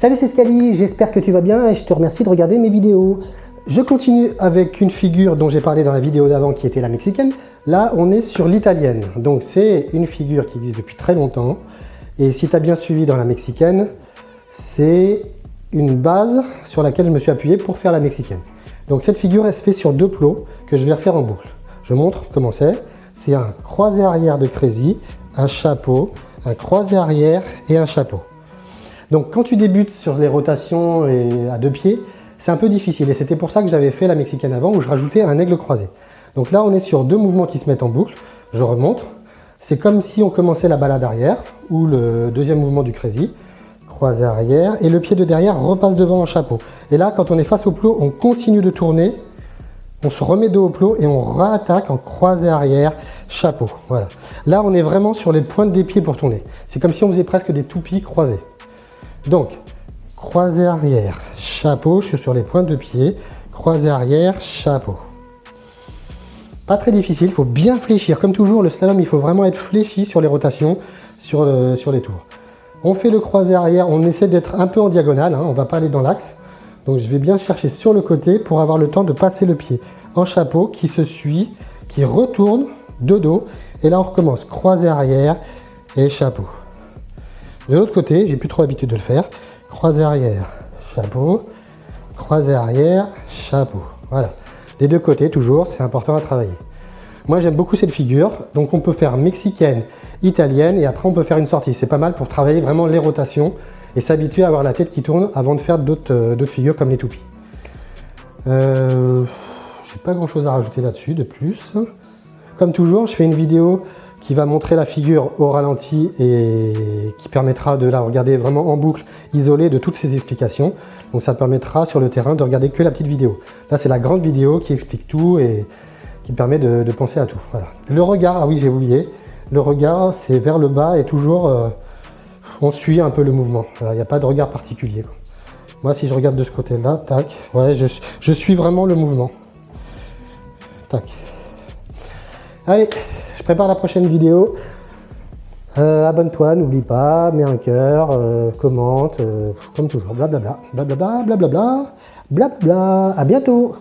Salut, c'est Scali, j'espère que tu vas bien et je te remercie de regarder mes vidéos. Je continue avec une figure dont j'ai parlé dans la vidéo d'avant qui était la mexicaine. Là, on est sur l'italienne. Donc, c'est une figure qui existe depuis très longtemps. Et si tu as bien suivi dans la mexicaine, c'est une base sur laquelle je me suis appuyé pour faire la mexicaine. Donc, cette figure, elle se fait sur deux plots que je vais refaire en boucle. Je montre comment c'est. C'est un croisé arrière de Crazy, un chapeau, un croisé arrière et un chapeau. Donc quand tu débutes sur les rotations et à deux pieds, c'est un peu difficile et c'était pour ça que j'avais fait la mexicaine avant où je rajoutais un aigle croisé. Donc là on est sur deux mouvements qui se mettent en boucle, je remonte. C'est comme si on commençait la balade arrière ou le deuxième mouvement du Crazy, croisé arrière et le pied de derrière repasse devant en chapeau. Et là quand on est face au plot, on continue de tourner, on se remet dos au plot et on réattaque en croisé arrière, chapeau. Voilà. Là on est vraiment sur les pointes des pieds pour tourner. C'est comme si on faisait presque des toupies croisés. Donc, croisé arrière, chapeau, je suis sur les pointes de pied, croisé arrière, chapeau. Pas très difficile, il faut bien fléchir. Comme toujours, le slalom, il faut vraiment être fléchi sur les rotations, sur les tours. On fait le croisé arrière, on essaie d'être un peu en diagonale, hein, on ne va pas aller dans l'axe. Donc je vais bien chercher sur le côté pour avoir le temps de passer le pied en chapeau qui se suit, qui retourne de dos. Et là, on recommence, croisé arrière et chapeau. De l'autre côté, j'ai plus trop l'habitude de le faire. Croisé arrière, chapeau, croisé arrière, chapeau. Voilà. Des deux côtés, toujours, c'est important à travailler. Moi, j'aime beaucoup cette figure. Donc, on peut faire mexicaine, italienne et après, on peut faire une sortie. C'est pas mal pour travailler vraiment les rotations et s'habituer à avoir la tête qui tourne avant de faire d'autres figures comme les toupies. J'ai pas grand chose à rajouter là-dessus de plus. Comme toujours, je fais une vidéo qui va montrer la figure au ralenti et qui permettra de la regarder vraiment en boucle, isolée de toutes ces explications. Donc ça permettra sur le terrain de regarder que la petite vidéo. Là c'est la grande vidéo qui explique tout et qui permet de penser à tout. Voilà. Le regard, ah oui j'ai oublié, le regard c'est vers le bas et toujours on suit un peu le mouvement. Il n'y a pas de regard particulier. Moi si je regarde de ce côté-là, tac, ouais, je suis vraiment le mouvement. Tac. Allez, je prépare la prochaine vidéo. Abonne-toi, n'oublie pas, mets un cœur, commente, comme toujours, blablabla, blablabla, blablabla, blablabla. À bientôt.